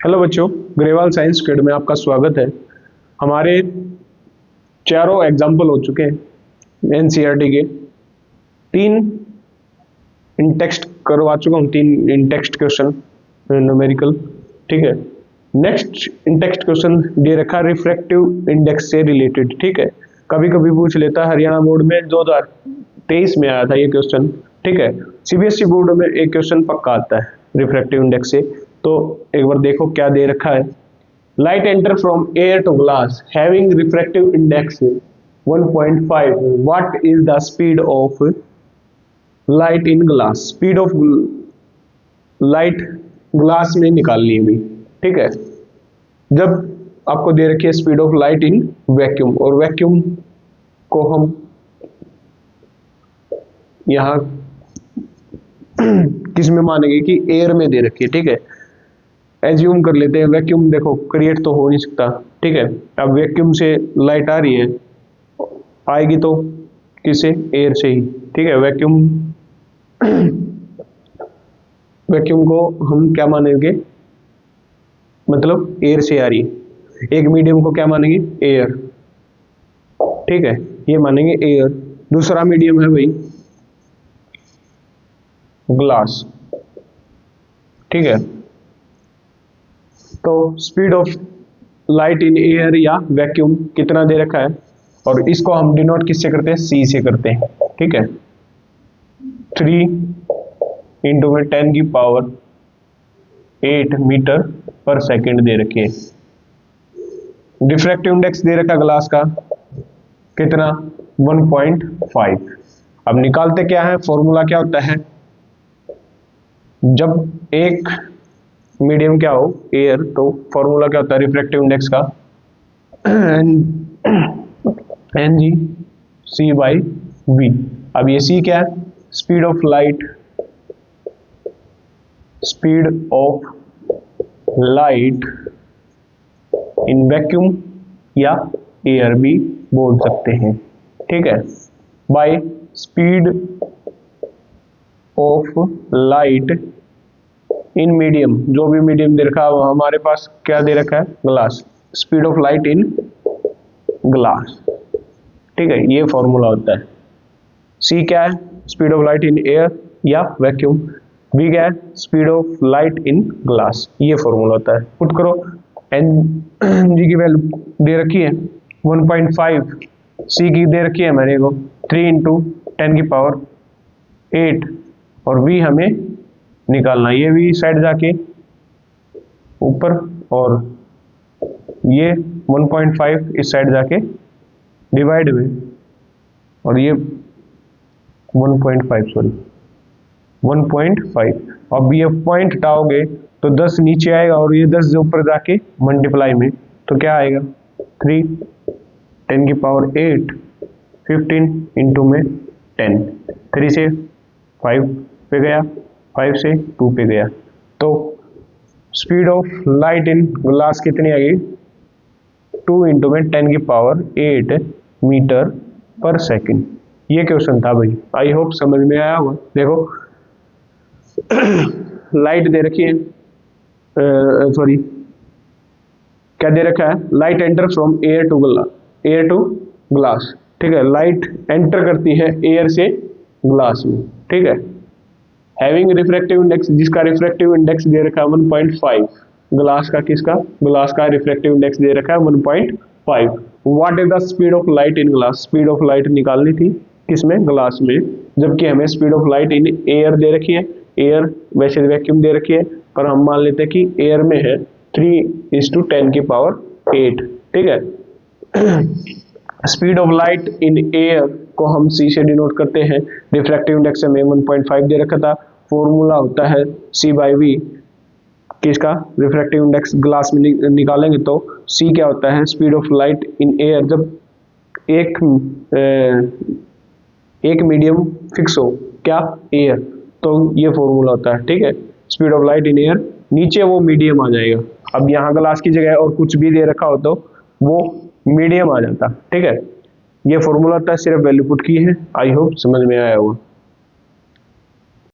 Hello बच्चों, Grewal science kid में आपका स्वागत है। हमारे चारों एग्जाम्पल हो चुके हैं एनसीईआरटी के। 3 इन टेक्स्ट करवा चुका हूँ, 3 इन टेक्स्ट क्वेश्चन न्यूमेरिकल। ठीक है, नेक्स्ट इन टेक्स्ट क्वेश्चन दे रखा रिफ्रैक्टिव इंडेक्स से रिलेटेड। ठीक है, कभी कभी पूछ लेता है। हरियाणा बोर्ड में 2023 में आया था ये क्वेश्चन। ठीक है, सीबीएसई बोर्ड में एक क्वेश्चन पक्का आता है रिफ्रैक्टिव इंडेक्स से। तो एक बार देखो क्या दे रखा है। Light enter from air to glass having refractive index 1.5, what is the speed of light in glass. Speed of light glass में निकालनी है भी। ठीक है, जब आपको दे रखी है speed of light in vacuum, और वैक्यूम को हम यहां किस में मानेंगे कि एयर में दे रखी है। ठीक है, एज्यूम कर लेते हैं वैक्यूम देखो क्रिएट तो हो नहीं सकता। ठीक है, अब वैक्यूम से लाइट आ रही है, आएगी तो किससे, एयर से ही। ठीक है, वैक्यूम को हम क्या मानेंगे, मतलब एयर से आ रही है। एक मीडियम को क्या मानेंगे, एयर। ठीक है, ये मानेंगे एयर। दूसरा मीडियम है भाई ग्लास। ठीक है, तो speed of light in air या वैक्यूम कितना दे रखा है, और इसको हम डिनोट किससे करते हैं, सी से करते हैं। ठीक है, 3 इंटू में 10 की पावर 8 मीटर पर सेकंड दे रखी है। डिफ्रैक्टिव इंडेक्स दे रखा ग्लास का कितना, 1.5। अब निकालते क्या है, फॉर्मूला क्या होता है, जब एक मीडियम क्या हो, एयर, तो फॉर्मूला क्या होता है रिफ्रैक्टिव इंडेक्स का, N G C by V. अब ये सी क्या है, speed of light, speed of light in vacuum या एयर भी बोल सकते हैं। ठीक है, by speed of light in medium, जो भी मीडियम दे रखा है हमारे पास क्या दे रखा है, glass. Speed of light in glass. ठीक है, ये फॉर्मूला होता है। सी क्या है, speed of light in air या वैक्यूम। वी क्या है, speed of light in glass. ये फॉर्मूला होता है। पुट करो, एन जी की वैल्यू दे रखी है 1.5, सी की दे रखी है मेरे को 3 इंटू 10 की पावर 8, और वी हमें निकालना। ये भी साइड जाके ऊपर, और ये 1.5 इस साइड जाके डिवाइड में, और ये 1.5 सॉरी 1.5। अब ये पॉइंट हटाओगे तो 10 नीचे आएगा, और ये 10 से ऊपर जाके मल्टीप्लाई में, तो क्या आएगा 3 10 की पावर 8 15 इंटू में 10। 3 से 5 पे गया, 5 से 2 पे गया, तो speed of light in glass कितनी आ गई, 2 इंटू में 10 की पावर 8 मीटर पर सेकंड। ये क्वेश्चन था भाई, आई होप समझ में आया होगा। देखो लाइट दे रखी है, सॉरी क्या दे रखा है, light enter from air to glass. ठीक है, लाइट एंटर करती है एयर से ग्लास में। ठीक है, हैविंग रिफ्रैक्टिव इंडेक्स, जिसका रिफ्रैक्टिव इंडेक्स दे रखा है 1.5। ग्लास का किसका, ग्लास का रिफ्रैक्टिव इंडेक्स दे रखा है 1.5। What is the speed of light in glass. Speed of light निकालनी थी किसमें, ग्लास में, जबकि हमें speed of light in air दे रखी है। एयर वैसे वैक्यूम दे रखी है, पर हम मान लेते हैं कि एयर में है 3:10 की पावर 8। ठीक है, speed of light in air को हम सी से डिनोट करते हैं। रिफ्रैक्टिव इंडेक्स में 1.5 दे रखा था, फॉर्मूला होता है सी बाई वी। किसका, रिफ्रैक्टिव इंडेक्स ग्लास में निकालेंगे तो सी क्या होता है, speed of light in air. जब एक मीडियम फिक्स हो, क्या, एयर, तो ये फॉर्मूला होता है। ठीक है, speed of light in air, नीचे वो मीडियम आ जाएगा। अब यहाँ ग्लास की जगह और कुछ भी दे रखा हो तो वो मीडियम आ जाता। ठीक है, ये फॉर्मूला होता है, सिर्फ वैल्यू पुट की है। आई होप समझ में आया होगा।